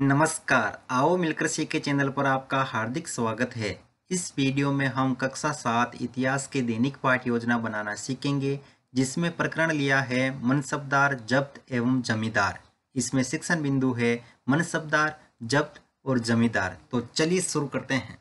नमस्कार, आओ मिलकर सीखे चैनल पर आपका हार्दिक स्वागत है। इस वीडियो में हम कक्षा 7 इतिहास के दैनिक पाठ योजना बनाना सीखेंगे, जिसमें प्रकरण लिया है मनसबदार, जब्त एवं जमींदार। इसमें शिक्षण बिंदु है मनसबदार, जब्त और जमींदार। तो चलिए शुरू करते हैं।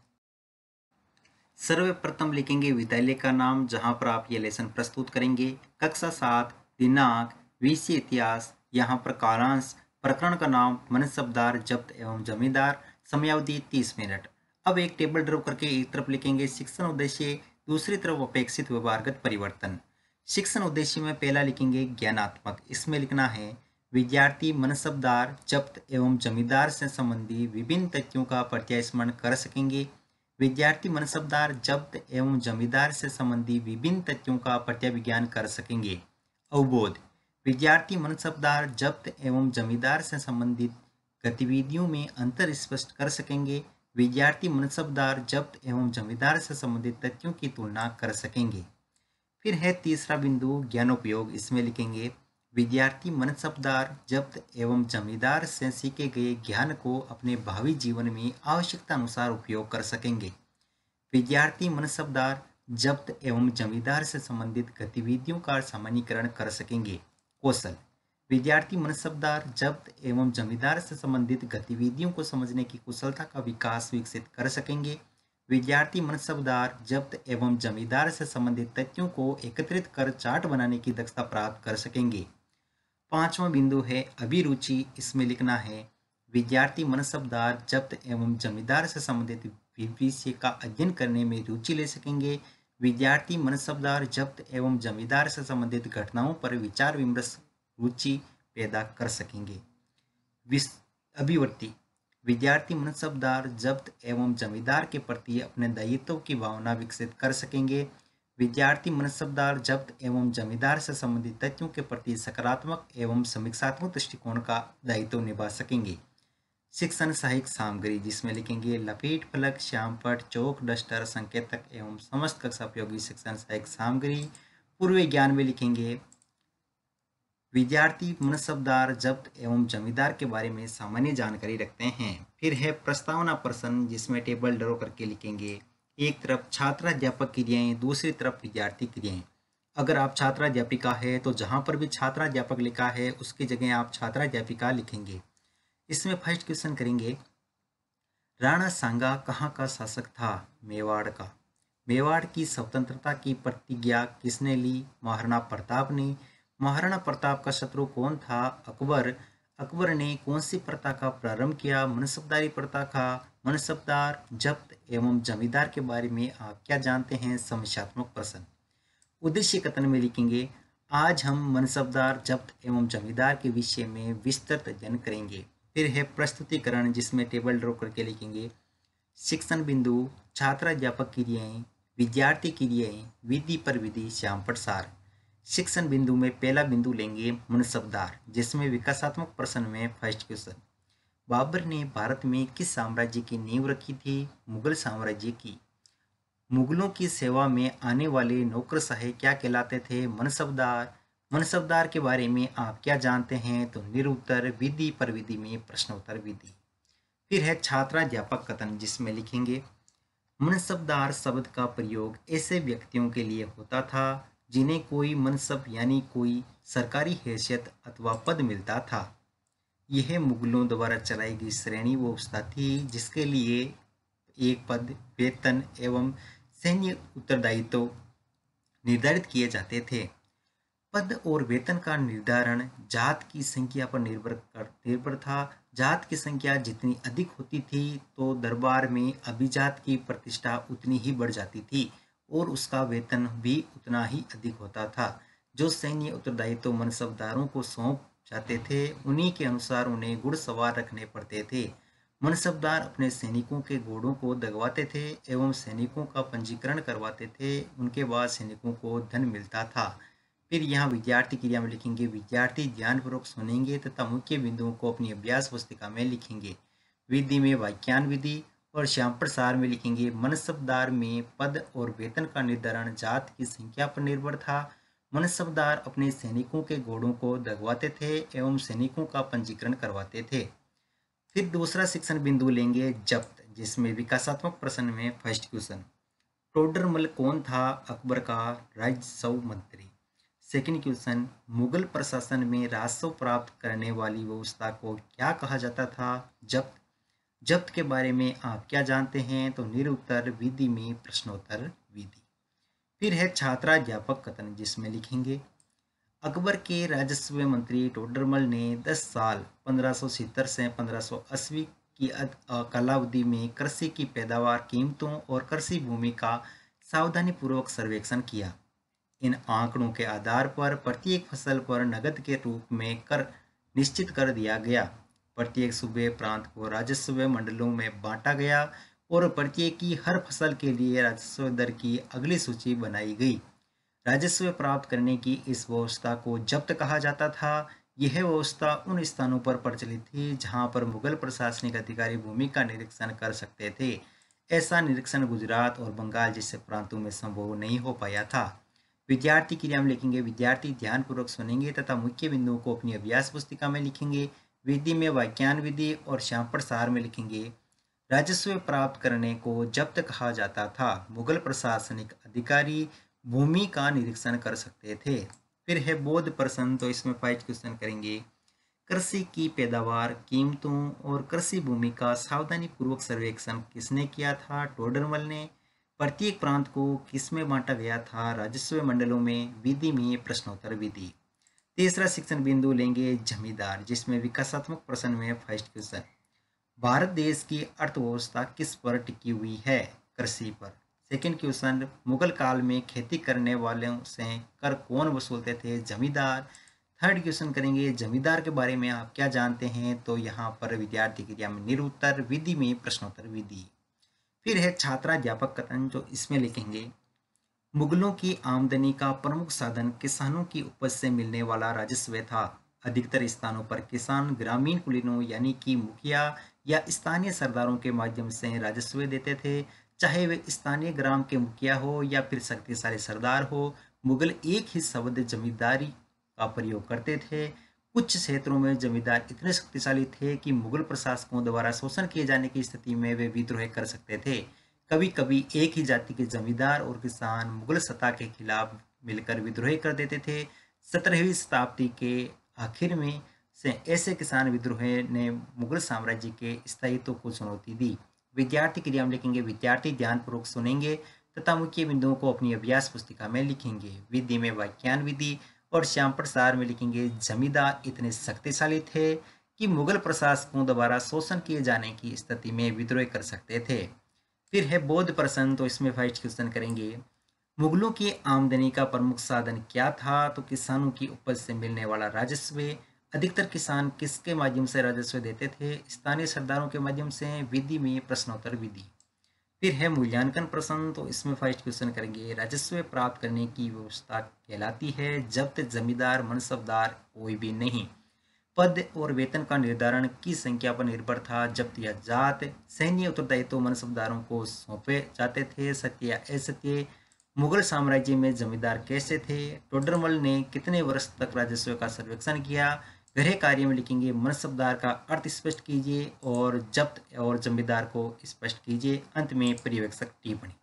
सर्वप्रथम लिखेंगे विद्यालय का नाम, जहां पर आप ये लेसन प्रस्तुत करेंगे। कक्षा 7, दिनांक, विषय इतिहास, यहाँ पर कालांश, प्रकरण का नाम मनसबदार, जब्त एवं जमींदार, समयावधि 30 मिनट। अब एक टेबल ड्रॉ करके एक तरफ लिखेंगे शिक्षण उद्देश्य, दूसरी तरफ अपेक्षित व्यवहारगत परिवर्तन। शिक्षण उद्देश्य में पहला लिखेंगे ज्ञानात्मक। इसमें लिखना है विद्यार्थी मनसबदार, जब्त एवं जमींदार से संबंधी विभिन्न तथ्यों का प्रत्यास्मरण कर सकेंगे। विद्यार्थी मनसबदार, जब्त एवं जमींदार से संबंधी विभिन्न तथ्यों का प्रत्याविज्ञान कर सकेंगे। अवबोध, विद्यार्थी मनसबदार, जब्त एवं जमींदार से संबंधित गतिविधियों में अंतर स्पष्ट कर सकेंगे। विद्यार्थी मनसबदार, जब्त एवं जमींदार से संबंधित तथ्यों की तुलना कर सकेंगे। फिर है तीसरा बिंदु ज्ञानोपयोग। इसमें लिखेंगे विद्यार्थी मनसबदार, जब्त एवं जमींदार से सीखे गए ज्ञान को अपने भावी जीवन में आवश्यकता अनुसार उपयोग कर सकेंगे। विद्यार्थी मनसबदार, जब्त एवं जमींदार से संबंधित गतिविधियों का सामान्यीकरण कर सकेंगे। कौशल, विद्यार्थी मनसबदार, जब्त एवं जमींदार से संबंधित गतिविधियों को समझने की कुशलता का विकास विकसित कर सकेंगे। विद्यार्थी मनसबदार, जब्त एवं जमींदार से संबंधित तथ्यों को एकत्रित कर चार्ट बनाने की दक्षता प्राप्त कर सकेंगे। पांचवा बिंदु है अभिरुचि। इसमें लिखना है विद्यार्थी मनसबदार, जब्त एवं जमींदार से संबंधित विषय का अध्ययन करने में रुचि ले सकेंगे। विद्यार्थी मनसबदार, जब्त एवं जमींदार से संबंधित घटनाओं पर विचार विमर्श रुचि पैदा कर सकेंगे। अभिवृत्ति, विद्यार्थी मनसबदार, जब्त एवं जमींदार के प्रति अपने दायित्व की भावना विकसित कर सकेंगे। विद्यार्थी मनसबदार, जब्त एवं जमींदार से संबंधित तथ्यों के प्रति सकारात्मक एवं समीक्षात्मक दृष्टिकोण का दायित्व निभा सकेंगे। शिक्षण सहायक सामग्री, जिसमें लिखेंगे लपेट फलक, श्यामपट, चौक, डस्टर, संकेतक एवं समस्त कक्षा उपयोगी शिक्षण सहायक सामग्री। पूर्व ज्ञान में लिखेंगे विद्यार्थी मनसबदार, जब्त एवं जमींदार के बारे में सामान्य जानकारी रखते हैं। फिर है प्रस्तावना प्रश्न, जिसमें टेबल ड्रॉ करके लिखेंगे एक तरफ छात्राध्यापक क्रियाएं, दूसरी तरफ विद्यार्थी क्रियाएं। अगर आप छात्राध्यापिका है तो जहां पर भी छात्राध्यापक लिखा है उसकी जगह आप छात्राध्यापिका लिखेंगे। इसमें फर्स्ट क्वेश्चन करेंगे राणा सांगा कहाँ का शासक था? मेवाड़ का। मेवाड़ की स्वतंत्रता की प्रतिज्ञा किसने ली? महाराणा प्रताप ने। महाराणा प्रताप का शत्रु कौन था? अकबर। अकबर ने कौन सी प्रथा का प्रारंभ किया? मनसबदारी प्रथा का। मनसबदार, जब्त एवं जमींदार के बारे में आप क्या जानते हैं? समस्यात्मक प्रश्न। उद्देश्य कथन में लिखेंगे आज हम मनसबदार, जब्त एवं जमींदार के विषय में विस्तृत अध्ययन करेंगे। फिर है प्रस्तुतिकरण, जिसमें टेबल ड्रॉ करके लिखेंगे शिक्षण बिंदु, छात्राध्यापक क्रियाएं, विद्यार्थी क्रियाएं, विधि पर विधि, श्यामपट सार। शिक्षण बिंदु में पहला बिंदु लेंगे मनसबदार, जिसमें विकासात्मक प्रश्न में फर्स्ट क्वेश्चन बाबर ने भारत में किस साम्राज्य की नींव रखी थी? मुगल साम्राज्य की। मुगलों की सेवा में आने वाले नौकरशाही क्या कहलाते थे? मनसबदार। मनसबदार के बारे में आप क्या जानते हैं? तो निरुत्तर, विधि पर विधि में प्रश्नोत्तर विधि। फिर है छात्राध्यापक कथन, जिसमें लिखेंगे मनसबदार शब्द का प्रयोग ऐसे व्यक्तियों के लिए होता था जिन्हें कोई मनसब यानी कोई सरकारी हैसियत अथवा पद मिलता था। यह मुगलों द्वारा चलाई गई श्रेणी व्यवस्था थी जिसके लिए एक पद, वेतन एवं सैन्य उत्तरदायित्व निर्धारित किए जाते थे। पद और वेतन का निर्धारण जात की संख्या पर निर्भर था। जात की संख्या जितनी अधिक होती थी तो दरबार में अभिजात की प्रतिष्ठा उतनी ही बढ़ जाती थी और उसका वेतन भी उतना ही अधिक होता था। जो सैन्य उत्तरदायित्व मनसबदारों को सौंप जाते थे उन्हीं के अनुसार उन्हें घुड़सवार रखने पड़ते थे। मनसबदार अपने सैनिकों के घोड़ों को दगवाते थे एवं सैनिकों का पंजीकरण करवाते थे। उनके बाद सैनिकों को धन मिलता था। फिर यहाँ विद्यार्थी क्रिया में लिखेंगे विद्यार्थी ध्यानपूर्वक सुनेंगे तथा मुख्य बिंदुओं को अपनी अभ्यास पुस्तिका में लिखेंगे। विधि में वाक्यान विधि और श्यामपट सार में लिखेंगे मनसबदार में पद और वेतन का निर्धारण जात की संख्या पर निर्भर था। मनसबदार अपने सैनिकों के घोड़ों को दगवाते थे एवं सैनिकों का पंजीकरण करवाते थे। फिर दूसरा शिक्षण बिंदु लेंगे जब्त, जिसमें विकासात्मक प्रश्न में फर्स्ट क्वेश्चन, टोडरमल कौन था अकबर का राजस्व मंत्री। सेकंड क्वेश्चन, मुगल प्रशासन में राजस्व प्राप्त करने वाली व्यवस्था को क्या कहा जाता था। जब्त, जब्त के बारे में आप क्या जानते हैं, तो निरुत्तर विधि में प्रश्नोत्तर विधि। फिर है छात्राध्यापक कथन, जिसमें लिखेंगे अकबर के राजस्व मंत्री टोडरमल ने 10 साल 1570 से 1580 की कालावधि में कृषि की पैदावार, कीमतों और कृषि भूमि का सावधानीपूर्वक सर्वेक्षण किया। इन आंकड़ों के आधार पर प्रत्येक फसल पर नकद के रूप में कर निश्चित कर दिया गया। प्रत्येक सूबे प्रांत को राजस्व मंडलों में बांटा गया और प्रत्येक की हर फसल के लिए राजस्व दर की अगली सूची बनाई गई। राजस्व प्राप्त करने की इस व्यवस्था को जब्त कहा जाता था। यह व्यवस्था उन स्थानों पर प्रचलित थी जहां पर मुगल प्रशासनिक अधिकारी भूमि का निरीक्षण कर सकते थे। ऐसा निरीक्षण गुजरात और बंगाल जैसे प्रांतों में संभव नहीं हो पाया था। विद्यार्थी क्रिया में लिखेंगे विद्यार्थी ध्यानपूर्वक सुनेंगे तथा मुख्य बिंदुओं को अपनी अभ्यास पुस्तिका में लिखेंगे। विधि में व्याख्यान विधि और श्यामपट सार में लिखेंगे राजस्व प्राप्त करने को जब्त कहा जाता था। मुगल प्रशासनिक अधिकारी भूमि का निरीक्षण कर सकते थे। फिर है बोध प्रश्न, तो इसमें 5 क्वेश्चन करेंगे। कृषि की पैदावार, कीमतों और कृषि भूमि का सावधानी पूर्वक सर्वेक्षण किसने किया था। टोडरमल ने। प्रत्येक प्रांत को किसमें बांटा गया था। राजस्व मंडलों में। विधि में प्रश्नोत्तर विधि। तीसरा शिक्षण बिंदु लेंगे जमींदार, जिसमें विकासात्मक प्रश्न में फर्स्ट क्वेश्चन, भारत देश की अर्थव्यवस्था किस पर टिकी हुई है। कृषि पर। सेकंड क्वेश्चन, मुगल काल में खेती करने वालों से कर कौन वसूलते थे। जमींदार। थर्ड क्वेश्चन करेंगे जमींदार के बारे में आप क्या जानते हैं, तो यहाँ पर विद्यार्थी क्रिया में निरुत्तर, विधि में प्रश्नोत्तर विधि। फिर है छात्राध्यापक कथन, जो इसमें लिखेंगे मुगलों की आमदनी का प्रमुख साधन किसानों की उपज से मिलने वाला राजस्व था। अधिकतर स्थानों पर किसान ग्रामीण कुलीनों यानी कि मुखिया या स्थानीय सरदारों के माध्यम से राजस्व देते थे। चाहे वे स्थानीय ग्राम के मुखिया हो या फिर शक्तिशाली सरदार हो, मुगल एक ही शब्द जमींदारी का प्रयोग करते थे। कुछ क्षेत्रों में जमींदार इतने शक्तिशाली थे कि मुगल प्रशासकों द्वारा शोषण किए जाने की स्थिति में वे विद्रोह कर सकते थे। कभी कभी एक ही जाति के जमींदार और किसान मुगल सत्ता के खिलाफ मिलकर विद्रोह कर देते थे। 17वीं शताब्दी के आखिर में से ऐसे किसान विद्रोह ने मुगल साम्राज्य के स्थायित्व को चुनौती दी। विद्यार्थी क्रिया में लिखेंगे विद्यार्थी ध्यानपूर्वक सुनेंगे तथा मुख्य बिंदुओं को अपनी अभ्यास पुस्तिका में लिखेंगे। विधि में व्याख्यान विधि और श्यामपट सार में लिखेंगे जमींदार इतने शक्तिशाली थे कि मुगल प्रशासकों द्वारा शोषण किए जाने की स्थिति में विद्रोह कर सकते थे। फिर है बौद्ध प्रश्न, तो इसमें फर्स्ट क्वेश्चन करेंगे मुगलों की आमदनी का प्रमुख साधन क्या था, तो किसानों की उपज से मिलने वाला राजस्व। अधिकतर किसान किसके माध्यम से राजस्व देते थे। स्थानीय सरदारों के माध्यम से। विधि में प्रश्नोत्तर विधि। फिर है मूल्यांकन प्रश्न, तो इसमें फर्स्ट क्वेश्चन करेंगे राजस्व प्राप्त करने की व्यवस्था कहलाती है जब्त जमींदार मनसबदार कोई भी नहीं। पद और वेतन का निर्धारण की संख्या पर निर्भर था। जब्त या जात सैन्य उत्तरदायित्व मनसबदारों को सौंपे जाते थे। सत्य या असत्य, मुगल साम्राज्य में जमींदार कैसे थे। टोडरमल ने कितने वर्ष तक राजस्व का सर्वेक्षण किया। गृह कार्य में लिखेंगे मनसबदार का अर्थ स्पष्ट कीजिए और जब्त और जमींदार को स्पष्ट कीजिए। अंत में पर्यवेक्षक टिप्पणी।